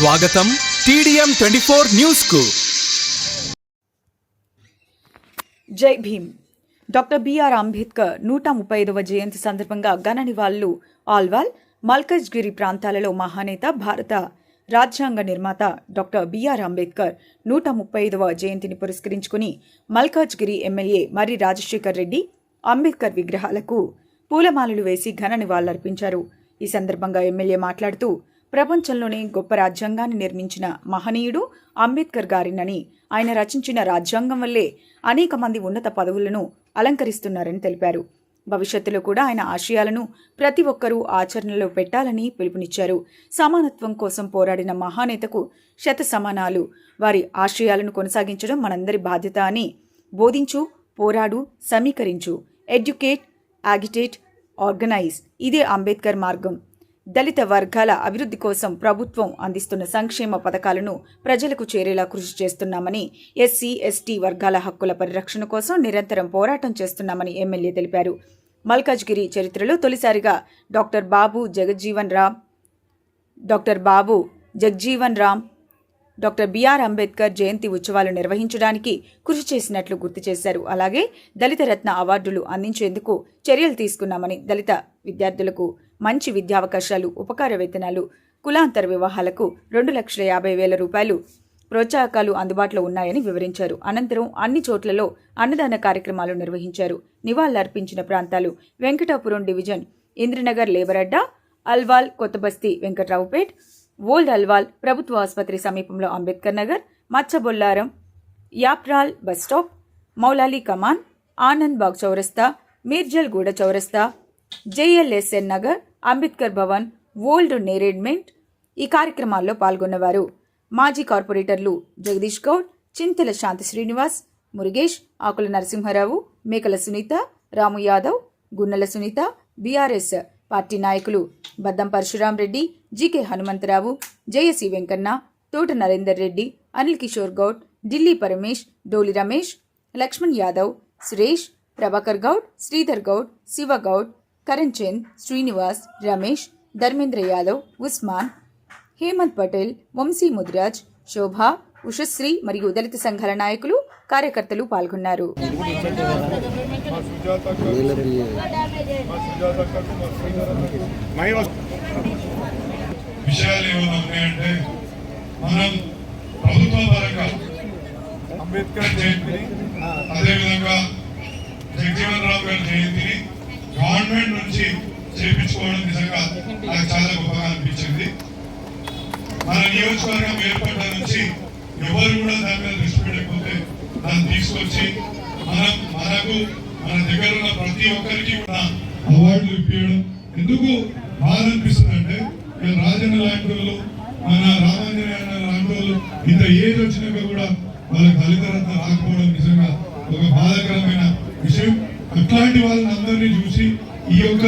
స్వాగతం TDM 24 news కు. జై భీమ్. డాక్టర్ బిఆర్ అంబేద్కర్ 135వ జయంతి సందర్భంగా ఘన నివాళులు. ఆల్వాల్, మల్కజ్గిరి ప్రాంతాలలో మహానేత, భారత రాజ్యాంగ నిర్మాత డాక్టర్ బిఆర్ అంబేద్కర్ 135వ జయంతిని పురస్కరించుకుని మల్కజ్గిరి ఎమ్మెల్యే మర్రి రాజశేఖర్ రెడ్డి అంబేద్కర్ విగ్రహాలకు పూలమాలలు వేసి ఘన నివాళులర్పించారు. ఈ సందర్భంగా ఎమ్మెల్యే మాట్లాడుతూ, ప్రపంచంలోనే గొప్ప రాజ్యాంగాన్ని నిర్మించిన మహనీయుడు అంబేద్కర్ గారినని, ఆయన రచించిన రాజ్యాంగం వల్లే అనేక మంది ఉన్నత పదవులను అలంకరిస్తున్నారని తెలిపారు. భవిష్యత్తులో కూడా ఆయన ఆశయాలను ప్రతి ఒక్కరూ ఆచరణలో పెట్టాలని పిలుపునిచ్చారు. సమానత్వం కోసం పోరాడిన మహానేతకు శత సమానాలు. వారి ఆశయాలను కొనసాగించడం మనందరి బాధ్యత అని బోధించు, పోరాడు, సమీకరించు, ఎడ్యుకేట్, యాగిటేట్, ఆర్గనైజ్. ఇదే అంబేద్కర్ మార్గం. దళిత వర్గాల అభివృద్ధి కోసం ప్రభుత్వం అందిస్తున్న సంక్షేమ పథకాలను ప్రజలకు చేరేలా కృషి చేస్తున్నామని, ఎస్సీ, ఎస్టీ వర్గాల హక్కుల పరిరక్షణ కోసం నిరంతరం పోరాటం చేస్తున్నామని ఎమ్మెల్యే తెలిపారు. మల్కజ్గిరి చరిత్రలో తొలిసారిగా డాక్టర్ బాబు జగజ్జీవన్ రామ్ డాక్టర్ బిఆర్ అంబేద్కర్ జయంతి ఉత్సవాలు నిర్వహించడానికి కృషి చేసినట్లు గుర్తు చేశారు. అలాగే దళిత రత్న అవార్డులు అందించేందుకు చర్యలు తీసుకున్నామని, దళిత విద్యార్థులకు మంచి విద్యావకాశాలు, ఉపకార వేతనాలు, కులాంతర వివాహాలకు 2,50,000 రూపాయలు ప్రోత్సాహకాలు అందుబాటులో ఉన్నాయని వివరించారు. అనంతరం అన్ని చోట్లలో అన్నదాన కార్యక్రమాలు నిర్వహించారు. నివాళులర్పించిన ప్రాంతాలు: వెంకటాపురం డివిజన్ ఇంద్రనగర్ లేబర్ అడ్డా, అల్వాల్, కొత్తబస్తీ, వెంకట్రావుపేట్, ఓల్డ్ అల్వాల్ ప్రభుత్వ ఆసుపత్రి సమీపంలో అంబేద్కర్ నగర్, మచ్చబొల్లారం, యాప్రాల్ బస్టాప్, మౌలాలి కమాన్, ఆనంద్ బాగ్ చౌరస్తా, మీర్జల్ గూడ చౌరస్తా, JLSN నగర్, అంబేద్కర్ భవన్, ఓల్డ్ నేరేడ్మెంట్. ఈ కార్యక్రమాల్లో పాల్గొన్నవారు మాజీ కార్పొరేటర్లు జగదీష్ గౌడ్, చింతల శాంతి శ్రీనివాస్, మురుగేష్, ఆకుల నరసింహారావు, మేకల సునీత, రాము యాదవ్, గున్నెల సునీత, బీఆర్ఎస్ పార్టీ నాయకులు బద్దం పరశురాం రెడ్డి, జీకే హనుమంతరావు, జయసి వెంకన్న, తోట నరేందర్ రెడ్డి, అనిల్ కిషోర్ గౌడ్, ఢిల్లీ పరమేష్, డోలి రమేష్, లక్ష్మణ్ యాదవ్, సురేష్, ప్రభాకర్ గౌడ్, శ్రీధర్ గౌడ్, శివ గౌడ్, కరణ్ చంద్, శ్రీనివాస్, రమేష్, ధర్మేంద్ర యాదవ్, ఉస్మాన్, హేమంత్ పటేల్, వంశీ ముదిరాజ్, శోభ, ఉషశ్రీ మరియు దళిత సంఘాల నాయకులు, కార్యకర్తలు పాల్గొన్నారు. విషయాలు ఏమైనా ఉన్నాయంటే, మనం ప్రభుత్వ పరంగా అంబేద్కర్ జయంతిని, అదేవిధంగా జగజీవన్ రామ్ గారి జయంతిని గవర్నమెంట్ నుంచి చేయించుకోవడం నిజంగా నాకు చాలా గొప్పగా అనిపించింది. మన నియోజకవర్గం ఏర్పడ్డ నుంచి ఎవరు కూడా దాని మీద దృష్టి పెట్టకపోతే దాన్ని తీసుకొచ్చి మనకు మన దగ్గర ఉన్న ప్రతి ఒక్కరికి కూడా అవార్డులు ఇప్పించడం ఎందుకు బాధ అనిపిస్తుంది అంటే, రాజన్న లాంటి వాళ్ళు, మన రామాంజనేయ లాంటి వాళ్ళు ఇంత ఏజ్ వచ్చినాక కూడా వాళ్ళకి దళిత రత్న రాకపోవడం నిజంగా ఒక బాధాకరమైన విషయం. అట్లాంటి వాళ్ళని అందరినీ చూసి ఈ యొక్క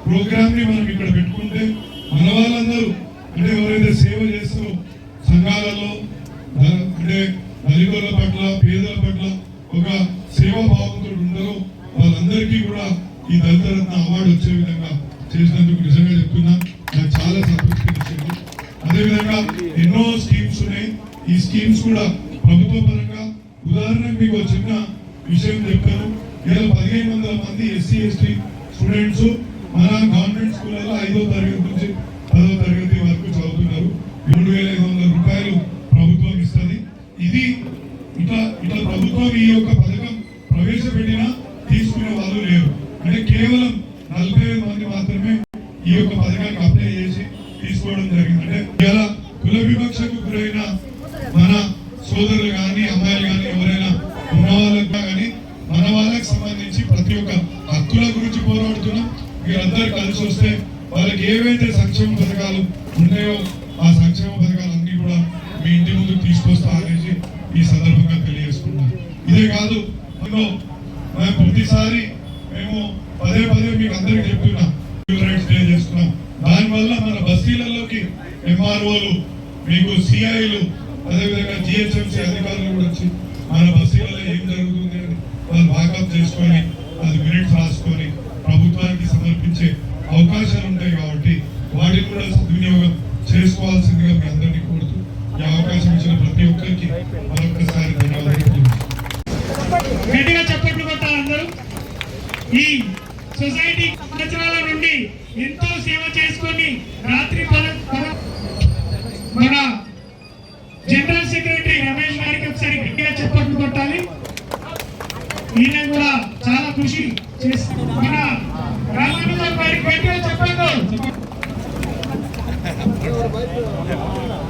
ప్రోగ్రామ్ ని మనం ఇక్కడ పెట్టుకుంటే మన వాళ్ళందరూ అంటే ఎవరైతే సేవ చేస్తూ సంఘాలలో అంటే దళితుల పట్ల, పేదల పట్ల ఒక సేవా భావంతో ఉంటారో వాళ్ళందరికీ కూడా ఈ దళిత రత్న అవార్డు వచ్చే విధంగా చేసినందుకు నిజంగా చెప్తున్నా, నాకు చాలా సంతృప్తి ఇచ్చింది. అదేవిధంగా ఎన్నో స్కీమ్స్ ఉన్నాయి. ఈ స్కీమ్స్ కూడా ప్రభుత్వ పరంగా, ఉదాహరణకు మీకు ఒక చిన్న విషయం చెప్తాను. ఇలా 1,500 మంది ఎస్సీ, ఎస్టీ స్టూడెంట్స్ మన గవర్నమెంట్ స్కూళ్ళలో 5వ తరగతి నుంచి 10వ తరగతి వరకు చదువుతున్నారు. 3,500 రూపాయలు ప్రభుత్వం ఇస్తుంది. ఇది ఇట్లా ప్రభుత్వం ఈ యొక్క పథకం ప్రవేశపెట్టినా తీసుకునే వాళ్ళు లేరు. అంటే కేవలం 45 మంది మాత్రమే ఈ యొక్క పథకానికి అప్లై చేసి తీసుకోవడం జరిగింది. అంటే ఇలా కుల వివక్షకు గురైన మన సోదరులు కానీ, అమ్మాయిలు కానీ, ఎవరైనా ఉన్న వాళ్ళకి కానీ మన వాళ్ళకి సంబంధించి ప్రతి ఒక్క హక్కుల గురించి పోరాడుతున్నాం. మీరందరూ కలిసి వస్తే వాళ్ళకి ఏవైతే సంక్షేమ పథకాలు ఉన్నాయో ఆ సంక్షేమ పథకాలన్నీ కూడా మీ ఇంటి ముందుకు తీసుకొస్తా అనేసి ఈ సందర్భంగా తెలియజేసుకున్నాం. ఇదే కాదు, మేము ప్రతిసారి పదే మీకు అందరికీ చెప్తున్నాం, డే చేస్తున్నాం. దానివల్ల మన బస్తీలలోకి MROలు, మీకు CIలు, అదేవిధంగా GHMC అధికారులు కూడా వచ్చి మన బస్తీలలో ఏం జరుగుతుంది అని వాళ్ళు వాకప్ చేసుకొని అది మినిట్స్ రాసుకొని ప్రభుత్వానికి సమర్పించే అవకాశాలు ఉంటాయి. కాబట్టి వాటిని కూడా సద్వినియోగం చేసుకోవాల్సిందిగా మీ అందరినీ కోరుతూ ఈ సొసైటీ సంవత్సరాల నుండి ఎంతో సేవ చేసుకొని రాత్రి మన జనరల్ సెక్రటరీ రమేష్ గారికి ఒకసారి గట్టిగా చెప్పట్లు కొట్టాలి. ఈయన కూడా చాలా కృషి చేస్తారు. మన రామానుజం గారికి గట్టిగా చెప్పండి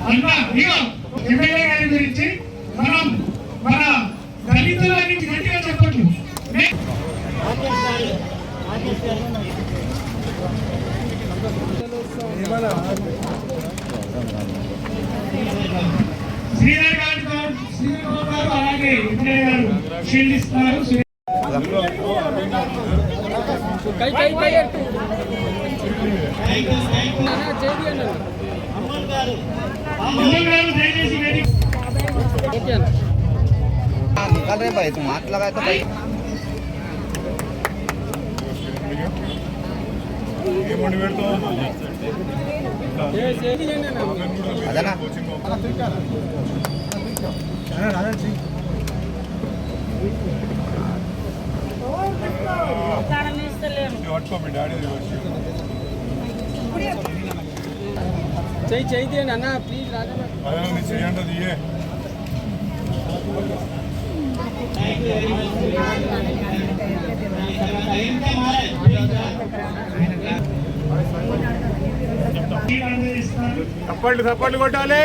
అన్న. ఇగో ఎమ్మెల్యే గారి గురించి మనం మన దళితులని గట్టిగా చెప్పండి. శ్రీధర్ గారు అలాగే ఎమ్మెల్యే గారు షీల్డ్ ఇస్తున్నారు. దయచేసి निकल रहे भाई तुम हाथ लगाए तो भाई అదనా चाहिए ना प्लीज చేయండి. చప్పట్లు కొట్టాలి.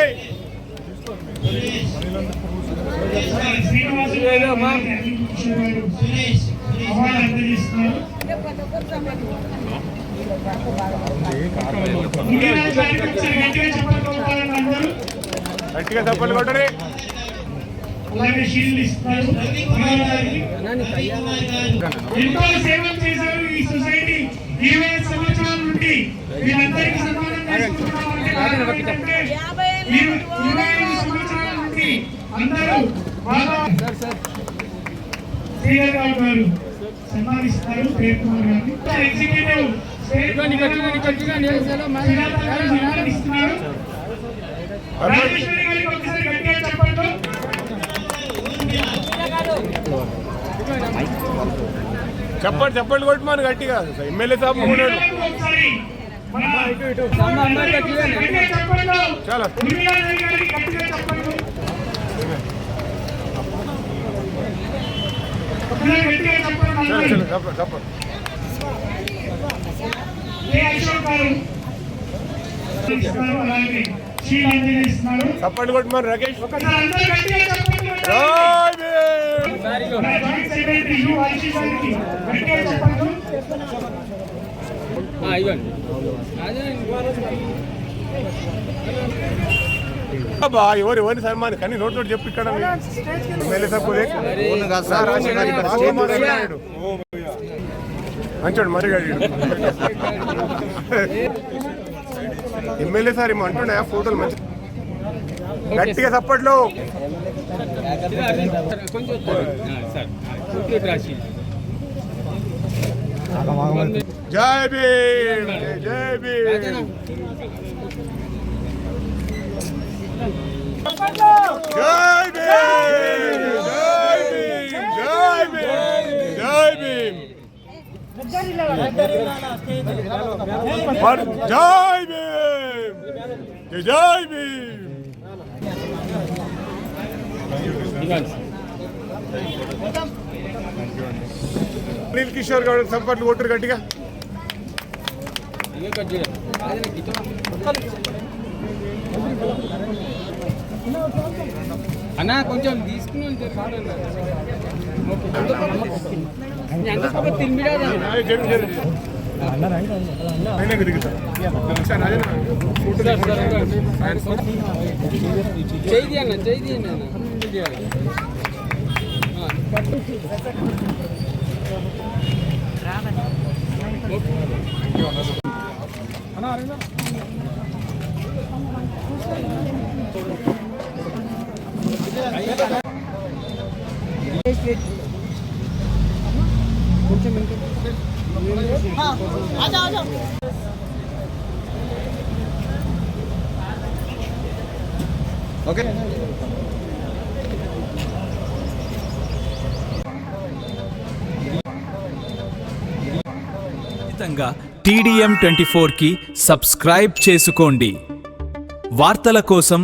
గట్టిగా చప్పట్లు కొట్టాలి. అలాగే షీల్డ్ ఇస్తారు. ఎంతో సేవలు చేశారు ఈ సొసైటీ 20 సంవత్సరాల నుండి. వీళ్ళందరికీ సన్మానం చేసుకుంటున్నామంటే 25 సంవత్సరాల నుండి అందరూ బాగా శ్రీధర్ రావు గారు సన్మానిస్తారు. ప్రేమ్ కుమార్ గారిని ఎగ్జిక్యూటివ్ సన్మానిస్తున్నారు. రాజేశ్వరి గారికి ఒకసారి గట్టిగా చెప్పండి. చప్పట్లు కొట్టమని గట్టిగా ఎమ్మెల్యే సాబ్ చాలా చప్పట్లు కొట్టమని రాకేష్ ఎవరిని సన్మాని కానీ నోట్ చెప్పి ఇక్కడ ఎమ్మెల్యే సభ్యుడు మంచోడు మరి ఎమ్మెల్యే సార్ ఏమో అంటుండే ఫోటోలు మంచి గట్టిగా చప్పట్లు. జై భీమ్ జై భీమ్ జై భీమ్ జై భీమ్ జై భీమ్ జై భీమ్ జై భీమ్. అనిల్ కిషోర్ గారు సంపట్లు కొట్టరు గట్టిగా. అన్నా కొంచెం తీసుకుని చేయి అన్న చేయి ఓకే ఉచితంగా TDM 24కి సబ్స్క్రైబ్ చేసుకోండి. వార్తల కోసం